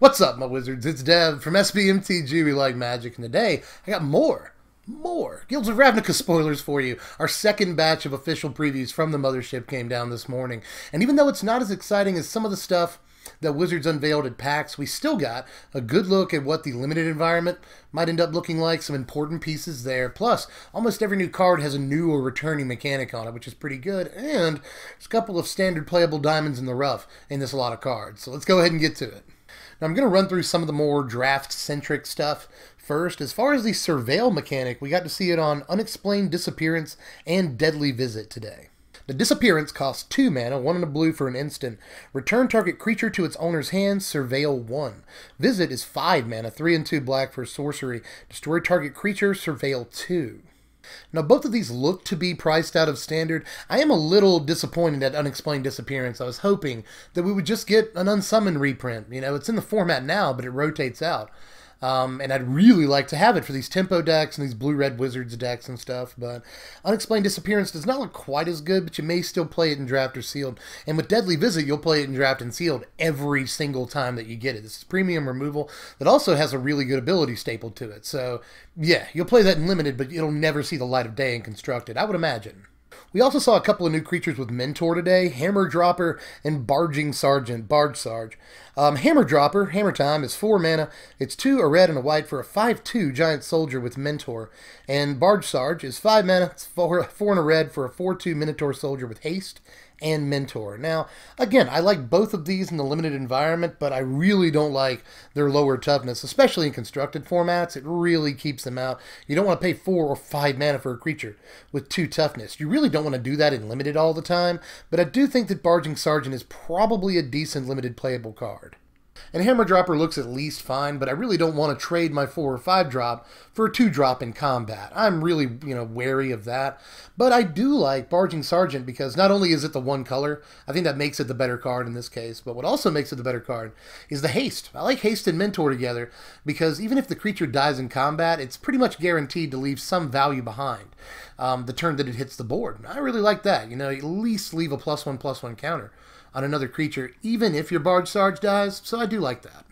What's up, my wizards? It's Dev from Mtg. We like magic, and today I got more Guilds of Ravnica spoilers for you. Our second batch of official previews from the mothership came down this morning, and even though it's not as exciting as some of the stuff that Wizards unveiled at PAX, we still got a good look at what the limited environment might end up looking like, some important pieces there, plus almost every new card has a new or returning mechanic on it, which is pretty good, and there's a couple of standard playable diamonds in the rough in this lot of cards. So let's go ahead and get to it. Now I'm going to run through some of the more draft-centric stuff first. As far as the Surveil mechanic, we got to see it on Unexplained Disappearance and Deadly Visit today. The Disappearance costs 2 mana, 1 and a blue for an instant. Return target creature to its owner's hand, Surveil 1. Visit is 5 mana, 3 and 2 black for sorcery. Destroy target creature, Surveil 2. Now, both of these look to be priced out of standard. I am a little disappointed at Unexplained Disappearance. I was hoping that we would just get an unsummoned reprint. You know, it's in the format now, but it rotates out. And I'd really like to have it for these tempo decks and these blue-red Wizards decks and stuff, but Unexplained Disappearance does not look quite as good, but you may still play it in draft or sealed. And with Deadly Visit, you'll play it in draft and sealed every single time that you get it. This is premium removal that also has a really good ability stapled to it. So, yeah, you'll play that in limited, but it'll never see the light of day in constructed, I would imagine. We also saw a couple of new creatures with Mentor today, Hammer Dropper and Barging Sergeant, Barge Sarge. Hammer Dropper, Hammer Time, is 4 mana. It's 2, a red and a white for a 5/2 Giant Soldier with Mentor. And Barge Sarge is 5 mana, it's 4 and a red for a 4/2 Minotaur Soldier with Haste and Mentor. Now, again, I like both of these in the limited environment, but I really don't like their lower toughness, especially in constructed formats. It really keeps them out. You don't want to pay 4 or 5 mana for a creature with 2 toughness. You really don't want to do that in limited all the time, but I do think that Barging Sergeant is probably a decent limited playable card. And Hammer Dropper looks at least fine, but I really don't want to trade my 4 or 5 drop for a 2 drop in combat. I'm really, wary of that. But I do like Barging Sergeant because not only is it the one color, I think that makes it the better card in this case, but what also makes it the better card is the haste. I like haste and Mentor together because even if the creature dies in combat, it's pretty much guaranteed to leave some value behind the turn that it hits the board. I really like that. At least leave a +1/+1 counter on another creature, even if your Barge Sarge dies, so I do like that.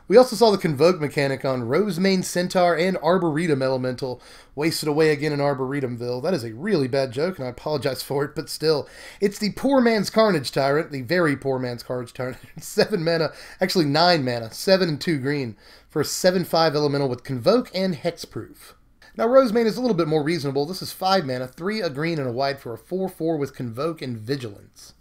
We also saw the Convoke mechanic on Rosemane Centaur and Arboretum Elemental, wasted away again in Arboretumville. That is a really bad joke, and I apologize for it, but still. It's the Poor Man's Carnage Tyrant, the very Poor Man's Carnage Tyrant. 7 mana, actually 9 mana, 7 and 2 green, for a 7/5 Elemental with Convoke and Hexproof. Now, Rosemane is a little bit more reasonable. This is 5 mana, 3 a green and a white for a 4/4 with Convoke and Vigilance.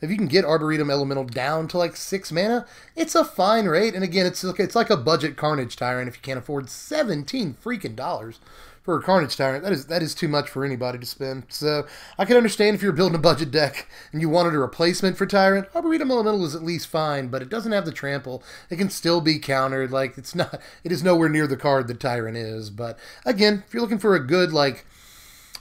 If you can get Arboretum Elemental down to like 6 mana, it's a fine rate. And again, it's like a budget Carnage Tyrant if you can't afford $17 freaking dollars for a Carnage Tyrant. That is too much for anybody to spend. So I can understand if you're building a budget deck and you wanted a replacement for Tyrant. Arboretum Elemental is at least fine, but it doesn't have the trample. It can still be countered. Like it is nowhere near the card that Tyrant is. But again, if you're looking for a good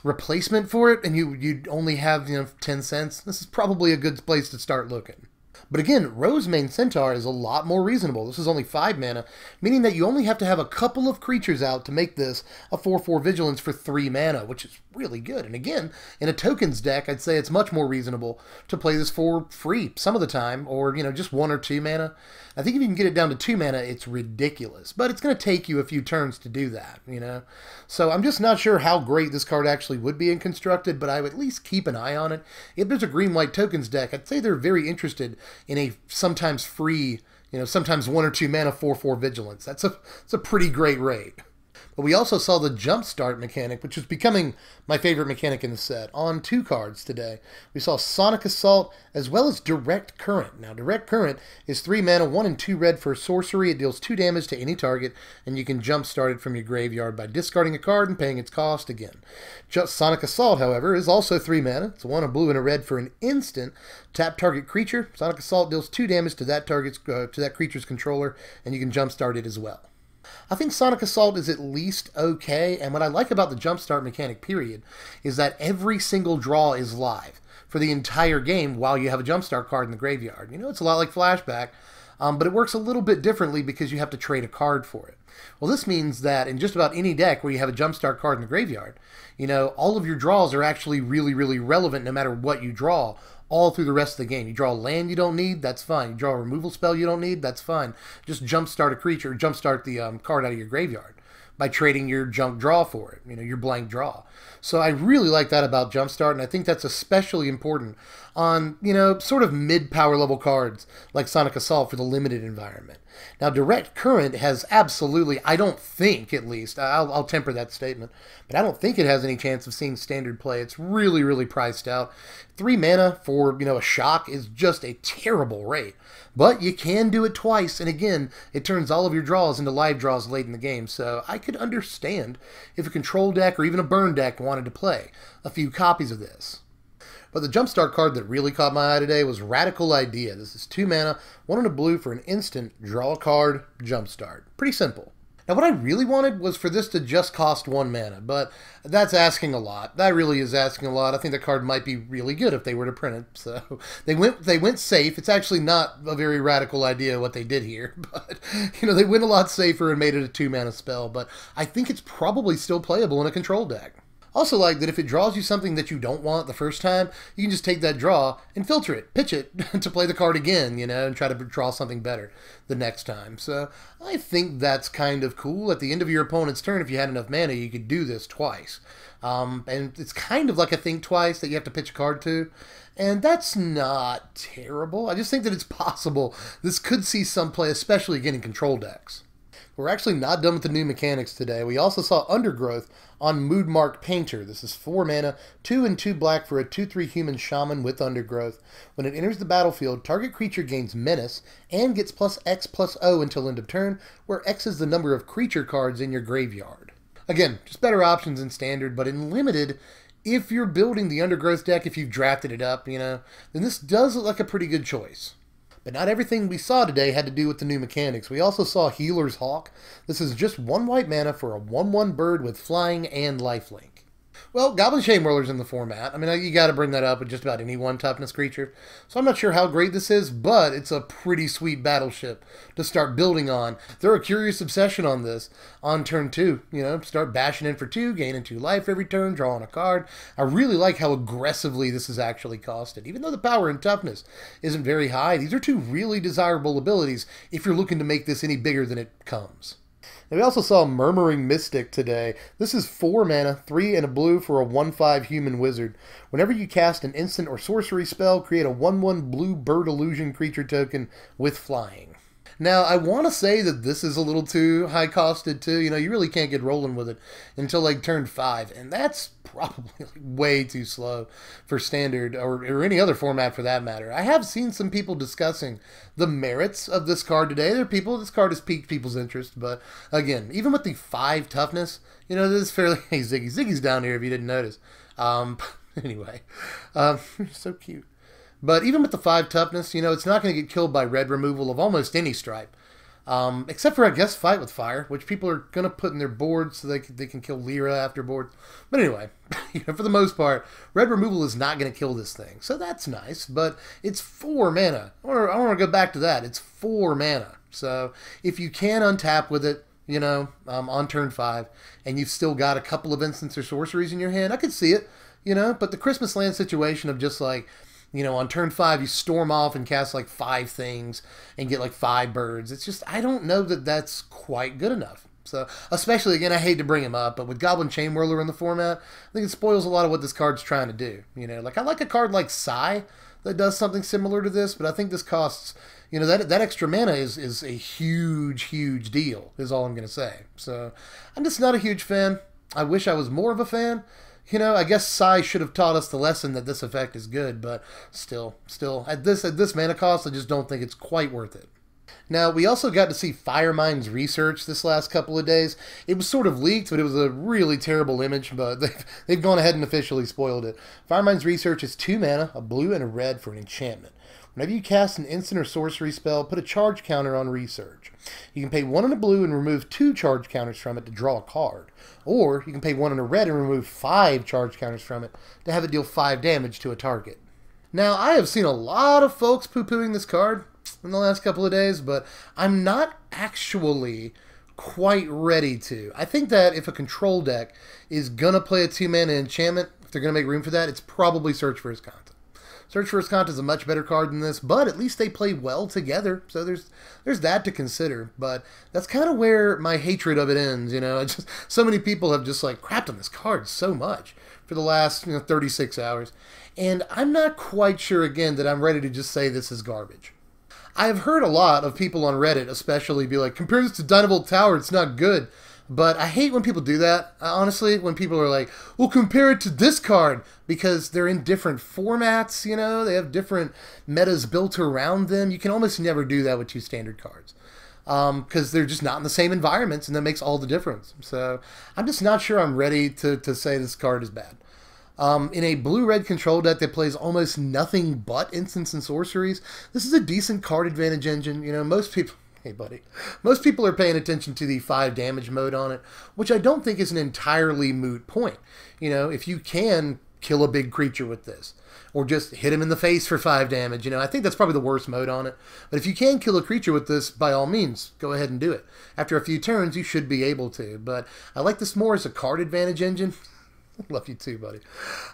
replacement for it and you only have 10 cents, this is probably a good place to start looking. But again, Rosemane Centaur is a lot more reasonable. This is only 5 mana, meaning that you only have to have a couple of creatures out to make this a 4/4 Vigilance for 3 mana, which is really good. And again, in a tokens deck, I'd say it's much more reasonable to play this for free some of the time, or, just 1 or 2 mana. I think if you can get it down to 2 mana, it's ridiculous. But it's going to take you a few turns to do that, So I'm just not sure how great this card actually would be in constructed, but I would at least keep an eye on it. If there's a green-white tokens deck, I'd say they're very interested in a sometimes free, sometimes 1 or 2 mana 4/4 Vigilance. That's a pretty great rate. But we also saw the Jumpstart mechanic, which is becoming my favorite mechanic in the set, on 2 cards today. We saw Sonic Assault as well as Direct Current. Now, Direct Current is 3 mana, 1 and 2 red for a sorcery. It deals 2 damage to any target, and you can jumpstart it from your graveyard by discarding a card and paying its cost again. Sonic Assault, however, is also 3 mana. It's 1 a blue and a red for an instant. Tap target creature. Sonic Assault deals 2 damage to that creature's controller, and you can jumpstart it as well. I think Sonic Assault is at least okay, and what I like about the Jumpstart mechanic, period, is that every single draw is live for the entire game while you have a Jumpstart card in the graveyard. It's a lot like Flashback, but it works a little bit differently because you have to trade a card for it. Well, this means that in just about any deck where you have a Jumpstart card in the graveyard, all of your draws are actually really, really relevant no matter what you draw all through the rest of the game. You draw a land you don't need, that's fine. You draw a removal spell you don't need, that's fine. Just jumpstart a creature, jumpstart the card out of your graveyard by trading your junk draw for it, your blank draw. So I really like that about Jumpstart, and I think that's especially important on, sort of mid-power level cards like Sonic Assault for the limited environment. Now, Direct Current has absolutely, I don't think at least, I'll temper that statement, but I don't think it has any chance of seeing standard play. It's really, really priced out. 3 mana for, a shock is just a terrible rate. But you can do it twice, and again, it turns all of your draws into live draws late in the game, so I could understand if a control deck or even a burn deck wanted to play a few copies of this. But the Jumpstart card that really caught my eye today was Radical Idea. This is 2 mana, 1 and a blue for an instant, draw a card, Jumpstart. Pretty simple. Now what I really wanted was for this to just cost 1 mana, but that's asking a lot. That really is asking a lot. I think the card might be really good if they were to print it. So they went safe. It's actually not a very radical idea what they did here, but they went a lot safer and made it a 2 mana spell, but I think it's probably still playable in a control deck. Also like that if it draws you something that you don't want the first time, you can just take that draw and filter it, pitch it to play the card again, and try to draw something better the next time. So I think that's kind of cool. At the end of your opponent's turn, if you had enough mana, you could do this twice. And it's kind of like a think twice that you have to pitch a card to. And that's not terrible. I just think that it's possible this could see some play, especially again in control decks. We're actually not done with the new mechanics today. We also saw Undergrowth on Moodmark Painter. This is 4 mana, 2 and 2 black for a 2/3 human shaman with Undergrowth. When it enters the battlefield, target creature gains Menace and gets +X/+O until end of turn, where X is the number of creature cards in your graveyard. Again, just better options in Standard, but in Limited, if you're building the Undergrowth deck, if you've drafted it up, then this does look like a pretty good choice. But not everything we saw today had to do with the new mechanics. We also saw Healer's Hawk. This is just 1 white mana for a 1/1 bird with flying and lifelink. Well, Goblin Shamewhirler's in the format. I mean, you got to bring that up with just about any 1 toughness creature. So I'm not sure how great this is, but it's a pretty sweet battleship to start building on. Throw a Curious Obsession on this on turn 2. Start bashing in for 2, gaining 2 life every turn, drawing a card. I really like how aggressively this is actually costed. Even though the power and toughness isn't very high, these are 2 really desirable abilities if you're looking to make this any bigger than it comes. And we also saw Murmuring Mystic today. This is 4 mana, 3 and a blue for a 1/5 human wizard. Whenever you cast an instant or sorcery spell, create a 1/1 blue bird illusion creature token with flying. Now, I want to say that this is a little too high-costed, too. You really can't get rolling with it until, turn 5. And that's probably way too slow for Standard, or any other format for that matter. I have seen some people discussing the merits of this card today. This card has piqued people's interest. But, again, even with the 5 toughness, this is fairly... Hey, Ziggy. Ziggy's down here if you didn't notice. Anyway. So cute. But even with the 5 toughness, it's not going to get killed by red removal of almost any stripe. Except for, I guess, Fight with Fire, which people are going to put in their boards so they can kill Lyra after boards. But anyway, for the most part, red removal is not going to kill this thing. So that's nice, but it's 4 mana. I want to go back to that. It's 4 mana. So if you can untap with it, on turn 5, and you've still got a couple of instants or sorceries in your hand, I could see it, But the Christmas Land situation of just on turn 5, you storm off and cast 5 things and get 5 birds. It's just, I don't know that that's quite good enough. So, especially, again, I hate to bring him up, but with Goblin Chainwhirler in the format, I think it spoils a lot of what this card's trying to do. I like a card like Psy that does something similar to this, but I think this costs, that extra mana is a huge, huge deal, is all I'm going to say. So, I'm just not a huge fan. I wish I was more of a fan. I guess Psy should have taught us the lesson that this effect is good, but still, at this mana cost, I just don't think it's quite worth it. Now, we also got to see Firemind's Research this last couple of days. It was sort of leaked, but it was a really terrible image, but they've gone ahead and officially spoiled it. Firemind's Research is 2 mana, a blue and a red for an enchantment. Whenever you cast an instant or sorcery spell, put a charge counter on Research. You can pay 1 and a blue and remove 2 charge counters from it to draw a card. Or you can pay 1 and a red and remove 5 charge counters from it to have it deal 5 damage to a target. Now, I have seen a lot of folks poo-pooing this card in the last couple of days, but I'm not actually quite ready to. I think that if a control deck is going to play a 2 mana enchantment, if they're going to make room for that, it's probably Search for His Content. Search for Escant is a much better card than this, but at least they play well together, so there's that to consider. But that's kind of where my hatred of it ends, you know. It's just, so many people have just like crapped on this card so much for the last 36 hours, and I'm not quite sure again that I'm ready to just say this is garbage. I've heard a lot of people on Reddit especially be like, compare this to Dynavolt Tower, it's not good. But I hate when people do that, honestly, when people are like, well, compare it to this card, because they're in different formats, you know, they have different metas built around them. You can almost never do that with two standard cards, because they're just not in the same environments, and that makes all the difference. So I'm just not sure I'm ready to say this card is bad. In a blue-red control deck that plays almost nothing but instants and sorceries, this is a decent card advantage engine. You know, most people... Hey, buddy. Most people are paying attention to the 5 damage mode on it, which I don't think is an entirely moot point. You know, if you can kill a big creature with this, or just hit him in the face for 5 damage, you know, I think that's probably the worst mode on it. But if you can kill a creature with this, by all means, go ahead and do it. After a few turns, you should be able to. But I like this more as a card advantage engine. Love you too, buddy.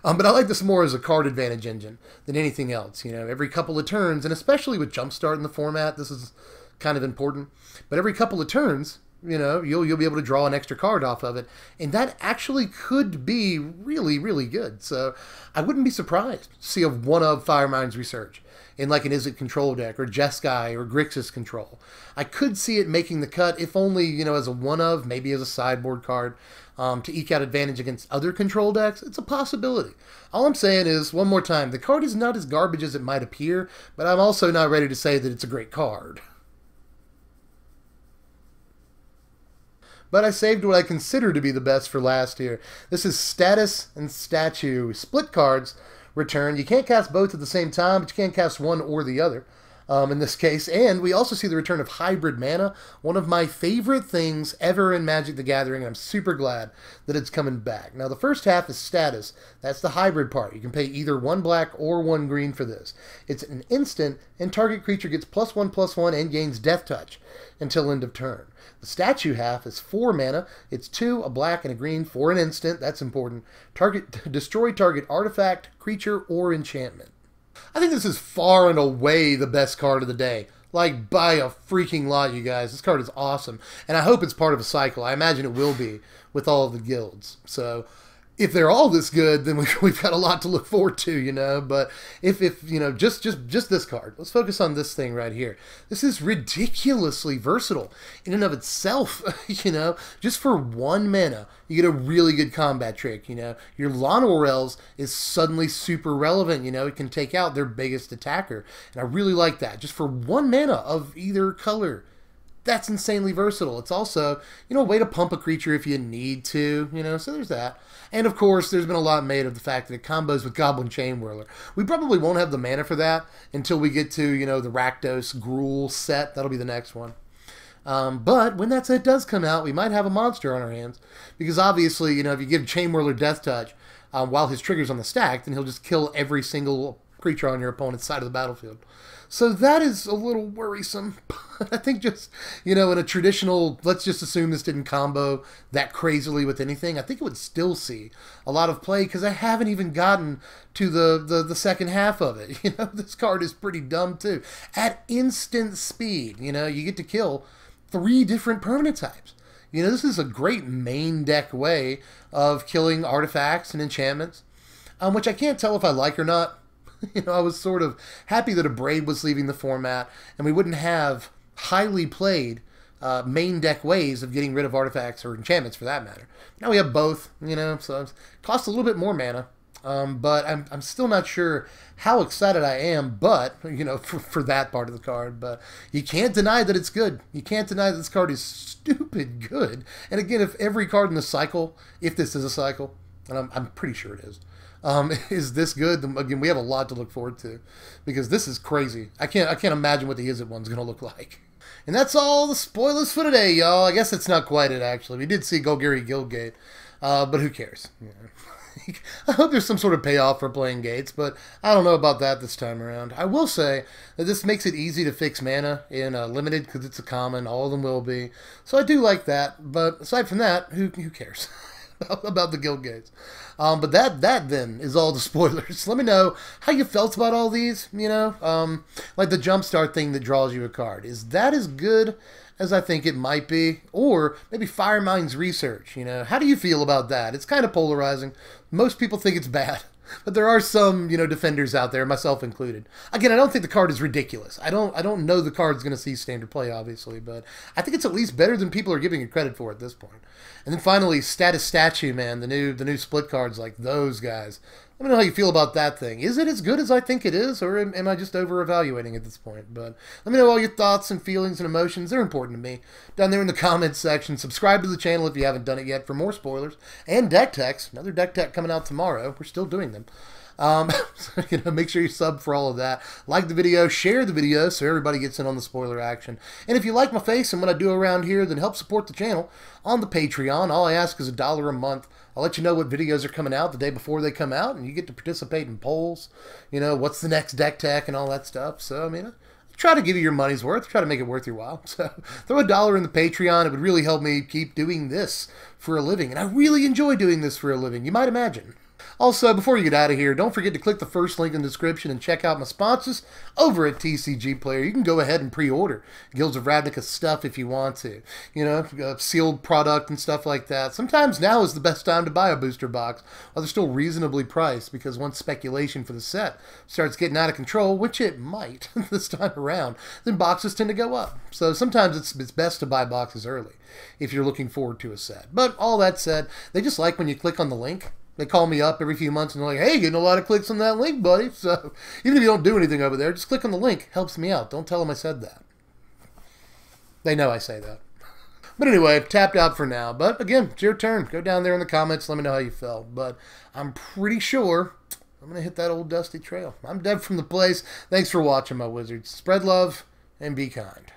But I like this more as a card advantage engine than anything else. You know, every couple of turns, and especially with Jumpstart in the format, this is kind of important, but every couple of turns, you know, you'll be able to draw an extra card off of it, and that actually could be really, really good. So I wouldn't be surprised to see a one-of Firemind's Research in like an Izzet control deck, or Jeskai, or Grixis control. I could see it making the cut, if only, you know, as a one-of, maybe as a sideboard card, to eke out advantage against other control decks. It's a possibility. All I'm saying is, one more time, the card is not as garbage as it might appear, but I'm also not ready to say that it's a great card. But I saved what I consider to be the best for last here. This is Status and Statue. Split cards return. You can't cast both at the same time, but you can cast one or the other in this case. And we also see the return of Hybrid Mana, one of my favorite things ever in Magic the Gathering, and I'm super glad that it's coming back. Now, the first half is Status. That's the hybrid part. You can pay either 1 black or 1 green for this. It's an instant, and target creature gets +1/+1 and gains Death Touch until end of turn. The statue half is 4 mana. It's 2, a black, and a green for an instant. That's important. Destroy target artifact, creature, or enchantment. I think this is far and away the best card of the day. Like, by a freaking lot, you guys. This card is awesome. And I hope it's part of a cycle. I imagine it will be with all of the guilds. So, if they're all this good, then we've got a lot to look forward to, you know. But if you know, just this card. Let's focus on this thing right here. This is ridiculously versatile in and of itself, you know. Just for 1 mana, you get a really good combat trick, you know. Your Lanorels is suddenly super relevant, you know. It can take out their biggest attacker. And I really like that. Just for 1 mana of either color. That's insanely versatile. It's also, you know, a way to pump a creature if you need to, you know, so there's that. And, of course, there's been a lot made of the fact that it combos with Goblin Chain Whirler. We probably won't have the mana for that until we get to, you know, the Rakdos Gruul set. That'll be the next one. But when that set does come out, we might have a monster on our hands. Because, obviously, you know, if you give Chain Whirler Death Touch while his trigger's on the stack, then he'll just kill every single creature on your opponent's side of the battlefield. So that is a little worrisome. I think just, you know, in a traditional, let's just assume this didn't combo that crazily with anything, I think it would still see a lot of play because I haven't even gotten to the second half of it. You know, this card is pretty dumb too. At instant speed, you know, you get to kill 3 different permanent types. You know, this is a great main deck way of killing artifacts and enchantments, which I can't tell if I like or not. You know, I was sort of happy that a Braid was leaving the format, and we wouldn't have highly played main deck ways of getting rid of artifacts or enchantments for that matter. Now we have both, you know, so it costs a little bit more mana. But I'm still not sure how excited I am, but, you know, for that part of the card. But you can't deny that it's good. You can't deny that this card is stupid good. And again, if every card in the cycle, if this is a cycle, and I'm pretty sure it is this good, then again, we have a lot to look forward to. Because this is crazy. I can't imagine what the Izzet one's going to look like. And that's all the spoilers for today, y'all. I guess it's not quite it, actually. We did see Golgari Guildgate, but who cares? Yeah. I hope there's some sort of payoff for playing Gates, but I don't know about that this time around. I will say that this makes it easy to fix mana in Limited because it's a common. All of them will be. So I do like that, but aside from that, who cares? about the guild gates. But that then is all the spoilers. Let me know how you felt about all these, you know, like the jumpstart thing that draws you a card. Is that as good as I think it might be? Or maybe Firemind's research, you know, how do you feel about that? It's kind of polarizing. Most people think it's bad. But there are some, you know, defenders out there, myself included. Again, I don't think the card is ridiculous. I don't know the card's going to see standard play, obviously, but I think it's at least better than people are giving it credit for at this point. And then finally, Status Statue, man, the new split cards, like those guys. Let me know how you feel about that thing. Is it as good as I think it is, or am I just over-evaluating at this point? But let me know all your thoughts and feelings and emotions. They're important to me. Down there in the comments section. Subscribe to the channel if you haven't done it yet for more spoilers. And deck techs. Another deck tech coming out tomorrow. We're still doing them. So, you know, make sure you sub for all of that. Like the video, share the video so everybody gets in on the spoiler action. And if you like my face and what I do around here, then help support the channel on the Patreon. All I ask is $1 a month. I'll let you know what videos are coming out the day before they come out, and you get to participate in polls. You know, what's the next deck tech and all that stuff. So, I mean, try to give you your money's worth. Try to make it worth your while. So, throw $1 in the Patreon. It would really help me keep doing this for a living. And I really enjoy doing this for a living, you might imagine. Also, before you get out of here, don't forget to click the first link in the description and check out my sponsors over at TCG Player. You can go ahead and pre-order Guilds of Ravnica stuff if you want to. You know, sealed product and stuff like that. Sometimes now is the best time to buy a booster box while they're still reasonably priced, because once speculation for the set starts getting out of control, which it might this time around, then boxes tend to go up. So sometimes it's best to buy boxes early if you're looking forward to a set. But all that said, they just like when you click on the link. They call me up every few months and they're like, hey, getting a lot of clicks on that link, buddy. So even if you don't do anything over there, just click on the link. Helps me out. Don't tell them I said that. They know I say that. But anyway, tapped out for now. But again, it's your turn. Go down there in the comments. Let me know how you felt. But I'm pretty sure I'm going to hit that old dusty trail. I'm Dev from the place. Thanks for watching, my wizards. Spread love and be kind.